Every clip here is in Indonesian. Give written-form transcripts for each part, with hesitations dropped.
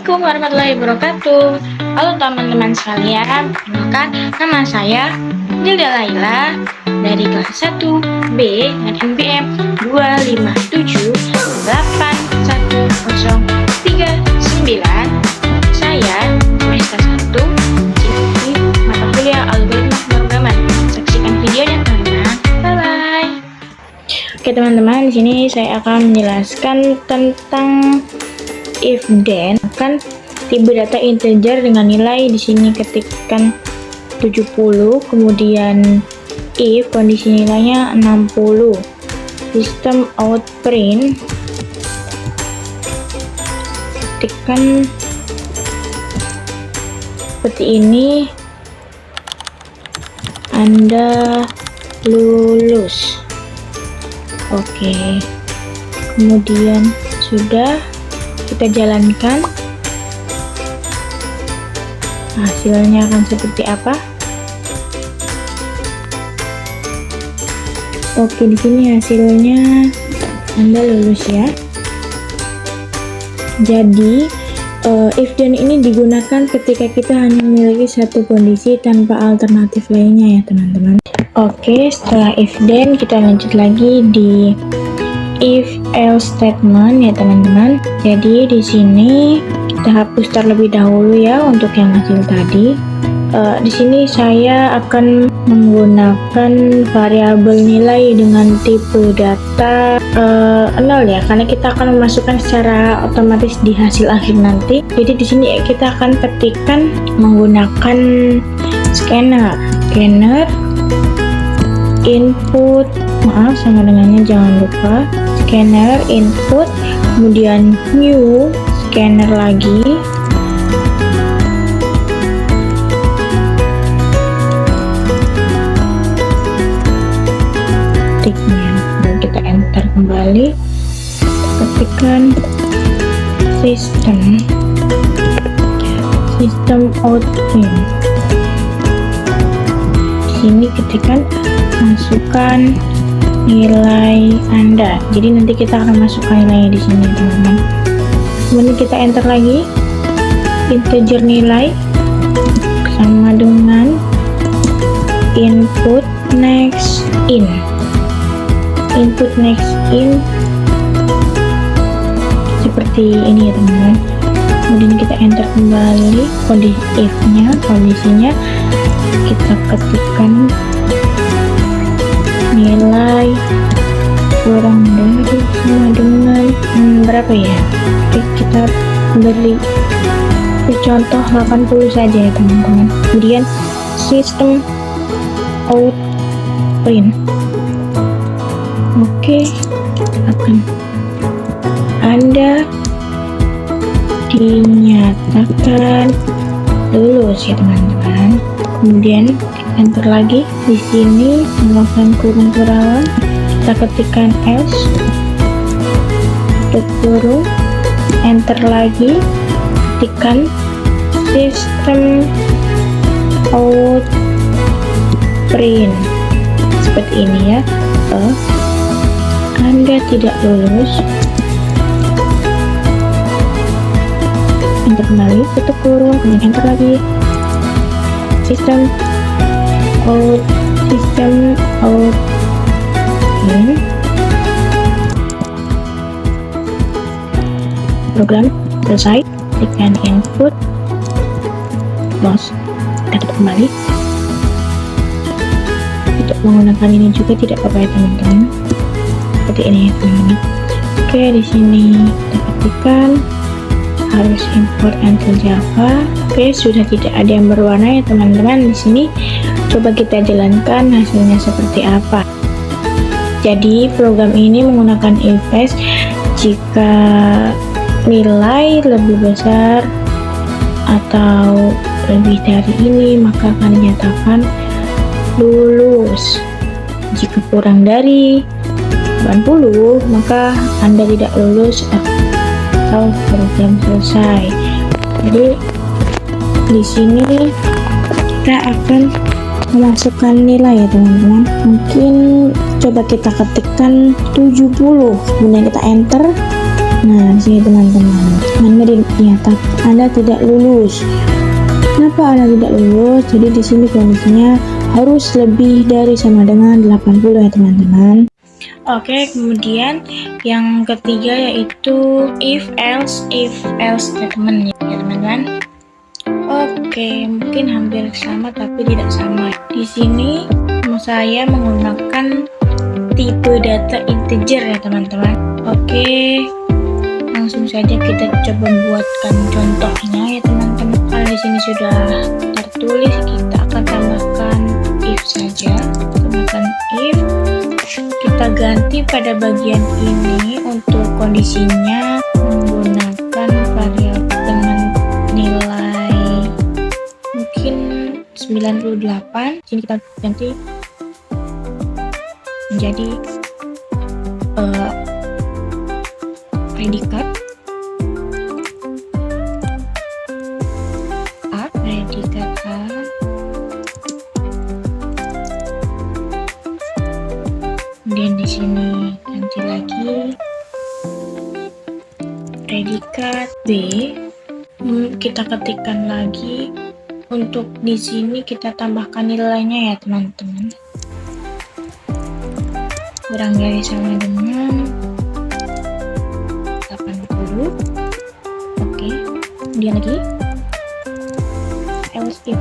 Assalamualaikum warahmatullahi wabarakatuh. Halo teman-teman sekalian, perkenalkan nama saya Nilda Laila dari kelas 1B dan NPM 257810339. Saya semester 1 di mata kuliah algoritma pemrograman. Saksikan videonya teman-teman. Bye bye. Oke teman-teman, di sini saya akan menjelaskan tentang if then. Akan tipe data integer dengan nilai di sini ketikkan 70, kemudian if kondisi nilainya 60. System out print, ketikkan seperti ini, Anda lulus. Oke, kemudian sudah kita jalankan, hasilnya akan seperti apa? Oke, di sini hasilnya Anda lulus ya. Jadi if then ini digunakan ketika kita hanya memiliki satu kondisi tanpa alternatif lainnya ya teman-teman. Oke, setelah if then kita lanjut lagi di if else statement ya teman-teman. Jadi di sini kita hapus terlebih dahulu ya untuk yang hasil tadi. Di sini saya akan menggunakan variabel nilai dengan tipe data 0 ya, karena kita akan memasukkan secara otomatis di hasil akhir nanti. Jadi di sini kita akan ketikkan menggunakan scanner input, maaf sama dengannya jangan lupa, scanner input, kemudian new scanner lagi, tiknya, dan kita enter kembali, ketikkan system out print. Di sini ketikkan masukkan nilai Anda. Jadi nanti kita akan masukkan nilainya di sini teman-teman. Kemudian kita enter lagi integer nilai sama dengan input next in seperti ini ya teman-teman. Kemudian kita enter kembali kondisinya kita ketikkan nilai kurang dari sama dengan berapa ya, kita beri contoh 80 saja ya teman-teman. Kemudian system out print. Oke, akan Anda dinyatakan lulus ya teman-teman. Kemudian enter lagi di sini melakukan kurung-kurangan, kita ketikkan else, tutup kurung, enter lagi, ketikkan system out print seperti ini ya. Anda tidak lulus, enter kembali, tutup kurung, kemudian enter lagi, system out print. Program selesai, tekan input, close, kita tutup kembali. Untuk menggunakan ini juga tidak apa-apa ya teman-teman, seperti ini ya teman-teman. Oke, di sini kita ketikkan harus import until Java. Oke, sudah tidak ada yang berwarna ya teman-teman. Di sini coba kita jalankan hasilnya seperti apa. Jadi program ini menggunakan if else jika nilai lebih besar atau lebih dari ini maka akan dinyatakan lulus. Jika kurang dari 80 maka Anda tidak lulus atau program selesai. Jadi di sini kita akan memasukkan nilai ya teman-teman. Mungkin coba kita ketikkan 70, kemudian kita enter, Nah, di sini teman-teman, Anda dinyatakan Anda tidak lulus. Kenapa Anda tidak lulus? Jadi di sini kondisinya harus lebih dari sama dengan 80 ya teman-teman. Oke, kemudian yang ketiga yaitu if else statement ya teman-teman. Oke, mungkin hampir sama tapi tidak sama. Di sini saya menggunakan tipe data integer ya teman-teman. Oke, langsung saja kita coba buatkan contohnya ya teman-teman. Kalau di sini sudah tertulis, kita akan tambahkan if saja. Tambahkan if, kita ganti pada bagian ini untuk kondisinya menggunakan variabel dengan nilai mungkin 98. Sini kita ganti menjadi predikat A, kemudian di sini ganti lagi predikat B, kita ketikkan lagi. Untuk di sini kita tambahkan nilainya ya teman-teman, kurang dari sama dengan 80. Oke, kemudian lagi else if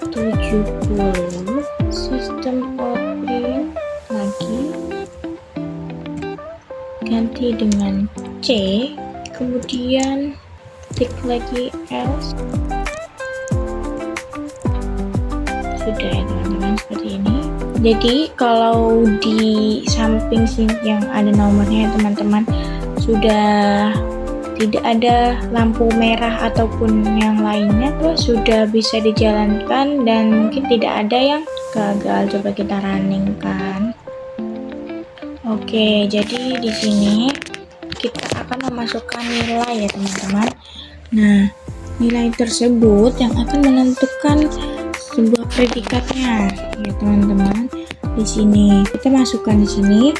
70, sistem out print lagi, ganti dengan C, kemudian ketik lagi else. Sudah ya teman-teman, seperti ini. Jadi kalau di samping sini yang ada nomornya teman-teman sudah tidak ada lampu merah ataupun yang lainnya, sudah bisa dijalankan dan mungkin tidak ada yang gagal. Coba kita running kan. Oke, jadi di sini kita akan memasukkan nilai ya teman-teman. Nah, nilai tersebut yang akan menentukan sebuah predikatnya ya teman-teman. Di sini kita masukkan di sini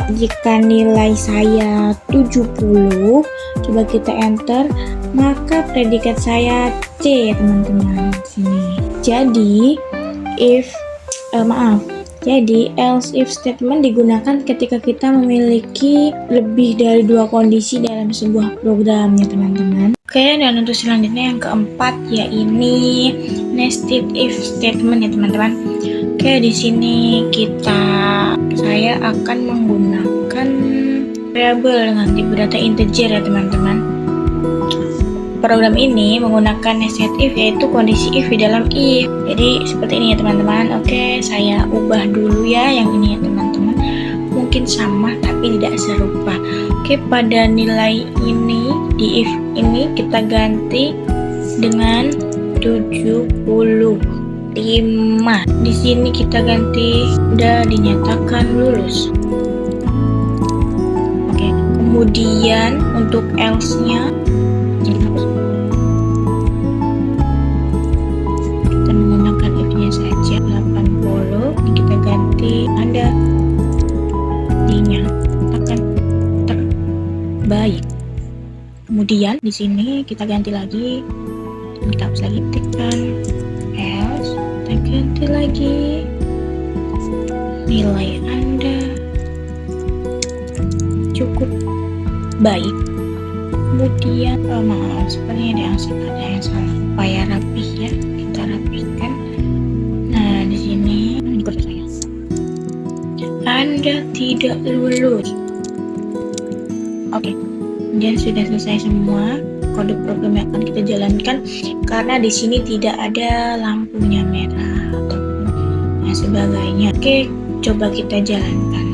jika nilai saya 70, coba kita enter, maka predikat saya C ya teman-teman di sini. Jadi jadi else if statement digunakan ketika kita memiliki lebih dari dua kondisi dalam sebuah program ya teman-teman. Oke, dan untuk selanjutnya yang keempat yaitu nested if statement ya teman-teman. Oke, di sini saya akan menggunakan variabel dengan tipe data integer ya teman-teman. Program ini menggunakan nested if, yaitu kondisi if di dalam if. Jadi seperti ini ya teman-teman. Oke, saya ubah dulu ya yang ini ya teman-teman. Mungkin sama tapi tidak serupa. Oke, pada nilai ini di if ini kita ganti dengan 75. Di sini kita ganti udah dinyatakan lulus. Oke, kemudian untuk else-nya kita menggunakan if-nya saja 80. Ini kita ganti Anda dinyatakan terbaik. Kemudian di sini kita ganti lagi, kita hapus lagi, tekan else, kita ganti lagi nilai Anda cukup baik. Kemudian sepertinya ada yang salah, supaya rapih ya, kita rapihkan. Nah, di sini ikut saya, Anda tidak lulus. Oke, kemudian sudah selesai semua kode program yang akan kita jalankan, karena di sini tidak ada lampunya merah ataupun sebagainya. Oke, coba kita jalankan.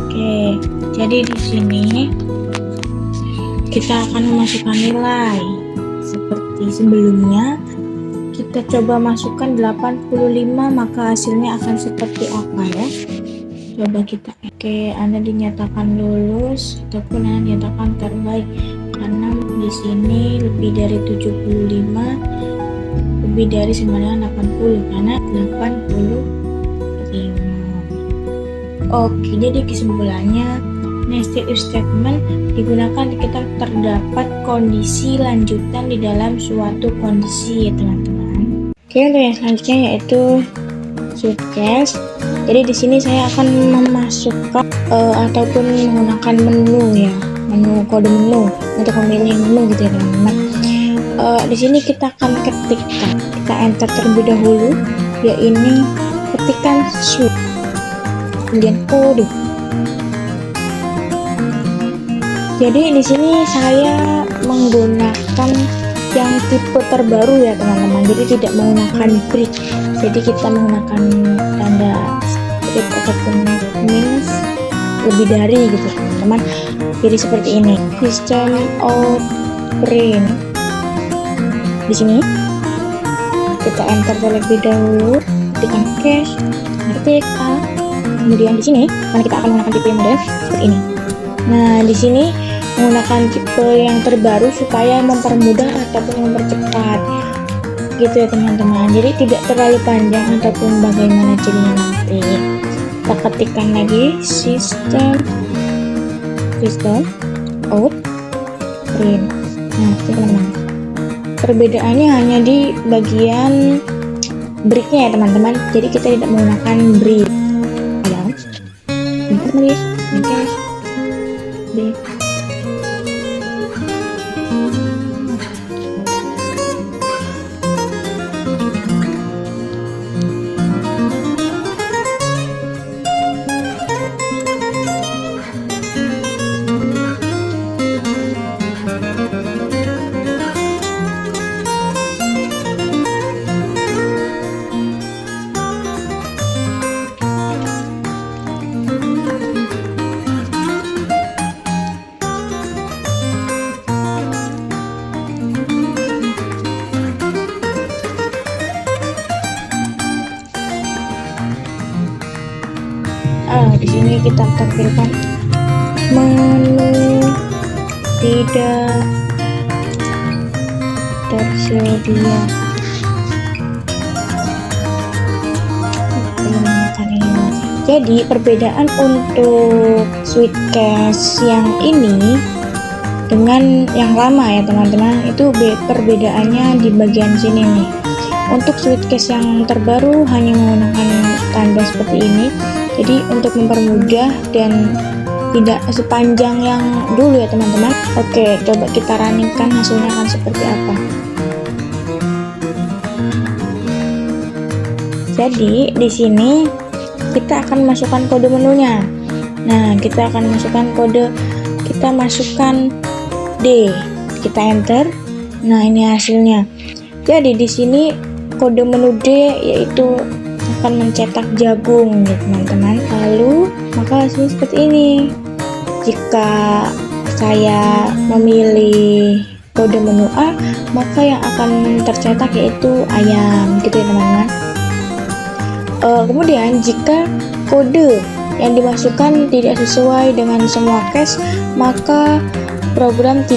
Oke, jadi di sini kita akan memasukkan nilai seperti sebelumnya. Kita coba masukkan 85, maka hasilnya akan seperti apa ya? Coba kita. Oke, Anda dinyatakan lulus ataupun Anda dinyatakan terbaik, karena di sini lebih dari 75, lebih dari 80, karena 85 Oke, jadi kesimpulannya nested if statement digunakan ketika terdapat kondisi lanjutan di dalam suatu kondisi ya teman-teman. Oke, untuk yang selanjutnya yaitu swift case. Jadi di sini saya akan memasukkan ataupun menggunakan menu ya, kode menu untuk memilih menu gitu ya teman-teman. Di sini kita akan ketikkan, kita enter terlebih dahulu, ya ini ketikkan swift, kemudian kode. Jadi di sini saya menggunakan yang tipe terbaru ya teman-teman. Jadi tidak menggunakan brick. Jadi kita menggunakan tanda strip ataupun minus lebih dari gitu teman-teman. Jadi seperti ini. System out print. Di sini kita enter terlebih dahulu, ketikkan cache, ketik A. Kemudian di sini karena kita akan menggunakan tipe yang model seperti ini. Nah, di sini menggunakan tipe yang terbaru supaya mempermudah ataupun mempercepat gitu ya teman-teman. Jadi tidak terlalu panjang ataupun bagaimana jadinya nanti. Kita ketikkan lagi system out print. Nah, teman-teman, perbedaannya hanya di bagian bricknya ya teman-teman. Jadi kita tidak menggunakan brick ya. Tulis B. Di sini kita tampilkan menu tidak tersedia. Jadi perbedaan untuk swift case yang ini dengan yang lama ya teman-teman, itu perbedaannya di bagian sini nih. Untuk swift case yang terbaru hanya menggunakan tanda seperti ini. Jadi untuk mempermudah dan tidak sepanjang yang dulu ya teman-teman. Oke, coba kita runningkan hasilnya akan seperti apa. Jadi di sini kita akan masukkan kode menunya. Nah, kita akan masukkan kode, kita masukkan D, kita enter. Nah, ini hasilnya. Jadi di sini kode menu D yaitu akan mencetak jagung ya teman-teman. Lalu maka hasilnya seperti ini. Jika saya memilih kode menu A, maka yang akan tercetak yaitu ayam gitu ya teman-teman. Kemudian jika kode yang dimasukkan tidak sesuai dengan semua case, maka program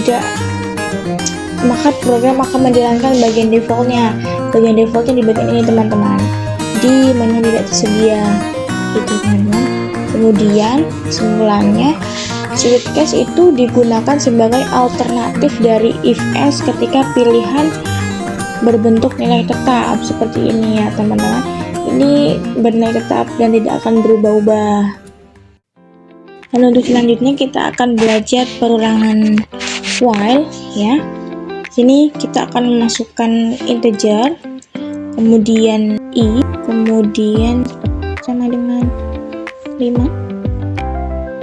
akan menjalankan bagian defaultnya. Bagian defaultnya di bagian ini teman-teman, di menu tidak tersedia gitu teman-teman. Kemudian kesimpulannya, swift case itu digunakan sebagai alternatif dari if else ketika pilihan berbentuk nilai tetap seperti ini ya teman-teman. Ini bernilai tetap dan tidak akan berubah-ubah. Dan untuk selanjutnya kita akan belajar perulangan while ya. Sini kita akan memasukkan integer, kemudian i, kemudian sama dengan 5.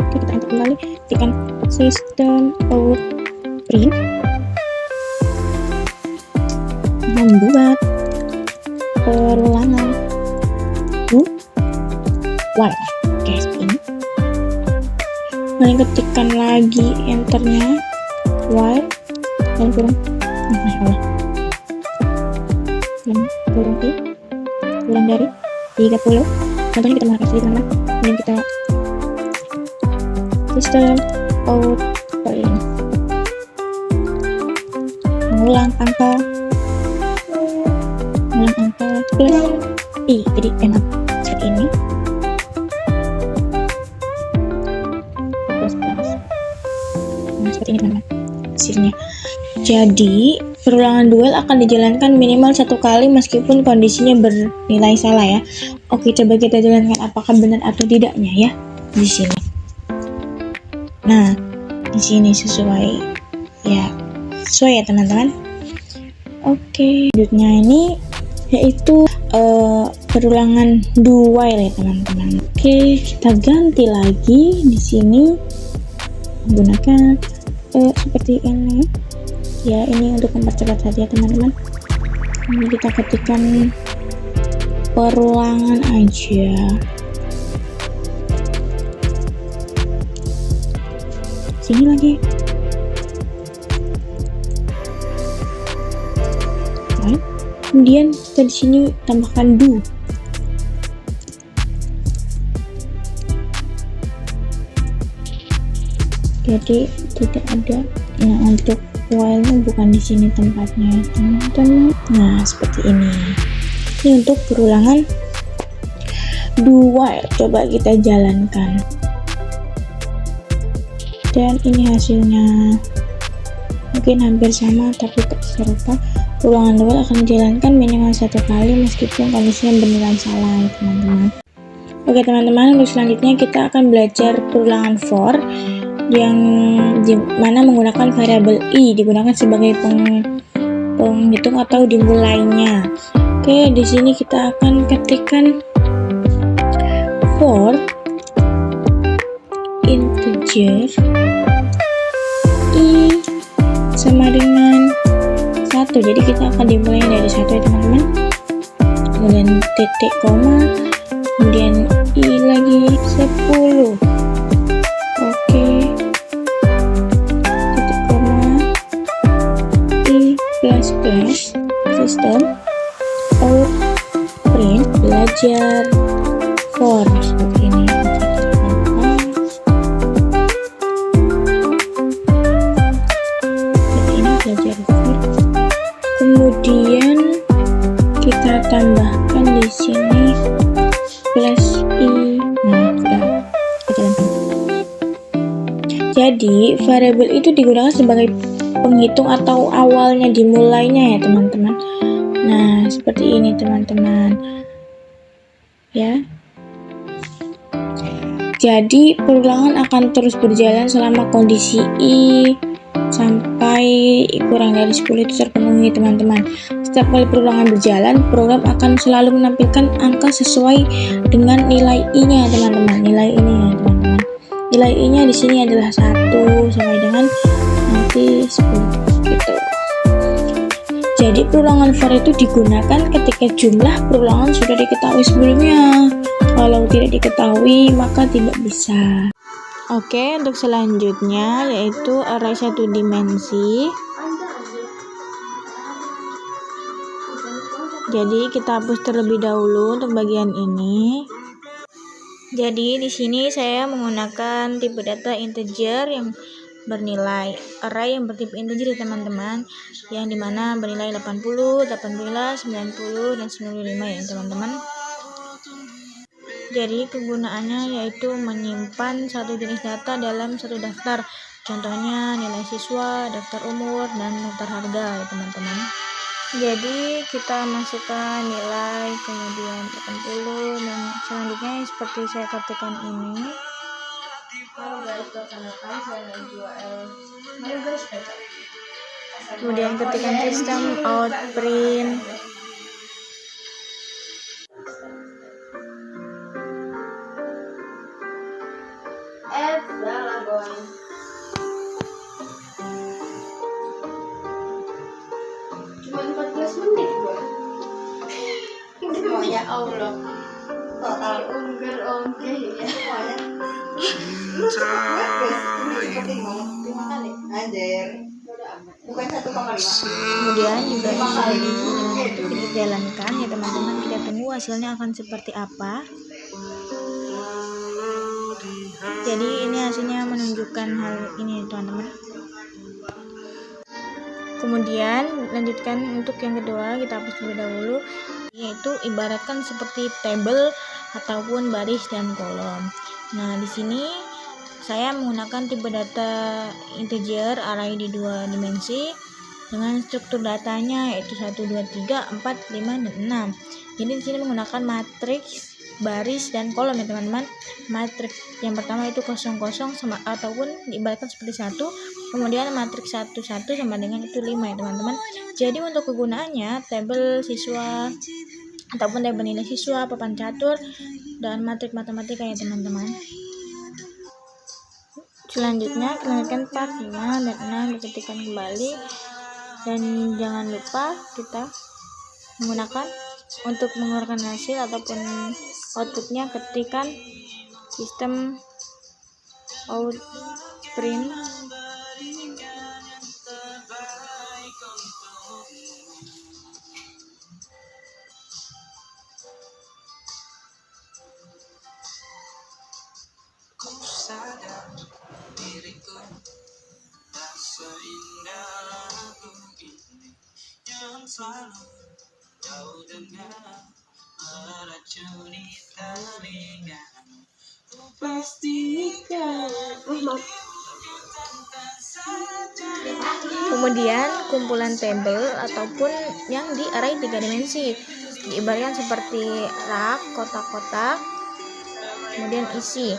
Oke, kita enter kembali, tekan system out print, membuat perulangan while. Oke, ini lalu ketikkan lagi enternya while dan kurang kurang dari 30. Contohnya kita menggunakan teman-teman, kemudian kita system out print, mengulang angka plus i, jadi enak seperti ini. seperti ini teman-teman hasilnya. Jadi perulangan duel akan dijalankan minimal 1 kali meskipun kondisinya bernilai salah ya. Oke, coba kita jalankan apakah benar atau tidaknya ya di sini. Nah, di sini sesuai ya teman-teman. Oke, selanjutnya ini yaitu perulangan duel ya teman-teman. Oke, kita ganti lagi di sini menggunakan seperti ini ya. Ini untuk mempercepat saja teman-teman. Ini kita ketikkan perulangan aja. Sini lagi. Right. Kemudian kita di sini tambahkan do. Jadi tidak ada. Nah, untuk while-nya bukan di sini tempatnya teman-teman. Nah, seperti ini. Ini untuk perulangan do while. Coba kita jalankan. Dan ini hasilnya mungkin hampir sama tapi tak serupa. Perulangan duel akan dijalankan minimal 1 kali meskipun kondisinya bernilai salah ya teman-teman. Oke teman-teman, untuk selanjutnya kita akan belajar perulangan for yang dimana menggunakan variabel i digunakan sebagai penghitung atau dimulainya. Oke, di sini kita akan ketikkan for integer i sama dengan 1. Jadi kita akan dimulai dari 1 ya teman-teman. Kemudian titik koma, kemudian i lagi 10. Oke, titik koma, i plus sistem out print belajar for seperti ini. Belajar for. Kemudian kita tambahkan di sini plus i. Nah, sudah kita jalankan. Jadi variabel itu digunakan sebagai penghitung atau awalnya dimulainya ya teman-teman. Nah, seperti ini teman-teman. Ya. Jadi perulangan akan terus berjalan selama kondisi i sampai kurang dari 10 itu terpenuhi teman-teman. Setiap kali perulangan berjalan, program akan selalu menampilkan angka sesuai dengan nilai i-nya teman-teman. Nilai ini ya teman-teman. Nilai i-nya di sini adalah 1 sampai dengan nanti 10 gitu. Jadi perulangan for itu digunakan ketika jumlah perulangan sudah diketahui sebelumnya. Kalau tidak diketahui maka tidak bisa. Oke, untuk selanjutnya yaitu array 1 dimensi. Jadi kita hapus terlebih dahulu untuk bagian ini. Jadi di sini saya menggunakan tipe data integer yang bernilai array yang bertipe integer ya teman-teman, yang dimana bernilai 80, 18, 90 dan 95 ya teman-teman. Jadi kegunaannya yaitu menyimpan satu jenis data dalam satu daftar. Contohnya nilai siswa, daftar umur, dan daftar harga ya teman-teman. Jadi kita masukkan nilai, kemudian 80, dan selanjutnya seperti saya ketikkan ini. Kemudian ketikkan sistem out print. Cuma 14 menit gua. Oh ya Allah. Total ungger oke ya. Kemudian juga untuk dijalankan ya teman-teman, kita tunggu hasilnya akan seperti apa. Jadi ini hasilnya menunjukkan hal ini teman-teman. Kemudian lanjutkan untuk yang kedua, kita hapus terlebih dahulu, yaitu ibaratkan seperti tabel ataupun baris dan kolom. Nah di sini saya menggunakan tipe data integer array di 2 dimensi dengan struktur datanya yaitu 1, 2, 3, 4, 5, dan 6. Jadi di sini menggunakan matriks, baris, dan kolom ya teman-teman. Matriks yang pertama itu 0, 0 sama ataupun diibaratkan seperti 1, kemudian matriks 1, 1 sama dengan itu 5 ya teman-teman. Jadi untuk kegunaannya tabel siswa ataupun tabel nilai siswa, papan catur, dan matriks matematika ya teman-teman. Selanjutnya kita lanjutkan part 5 dan 6 diketikkan kembali, dan jangan lupa kita menggunakan untuk mengeluarkan hasil ataupun outputnya ketikan sistem out print kemudian kumpulan tabel ataupun yang di array 3 dimensi diibaratkan seperti rak, kotak-kotak, kemudian isi.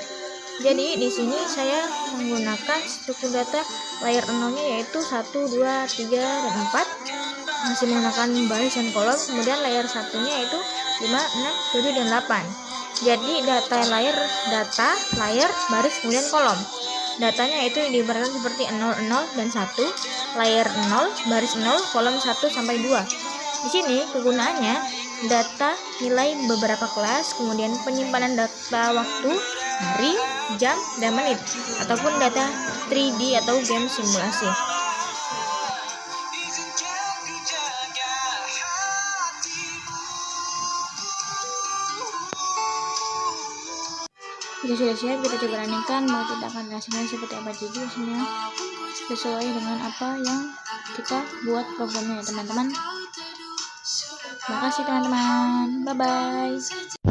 Jadi di sini saya menggunakan struktur data layer 0-nya yaitu 1, 2, 3, dan 4, masih menggunakan baris dan kolom. Kemudian layer 1-nya yaitu 5, 6, 7, dan 8. Jadi data, layer, baris, kemudian kolom. Datanya itu diibaratkan seperti 0, 0, dan 1, layer 0, baris 0, kolom 1 sampai 2. Di sini kegunaannya data nilai beberapa kelas, kemudian penyimpanan data waktu, hari, jam, dan menit, ataupun data 3D atau game simulasi. Jika sudah siap, kita coba running-kan, mau kita akan hasilnya seperti apa. Jadi hasilnya sesuai dengan apa yang kita buat programnya ya teman-teman. Terima kasih teman-teman, bye bye.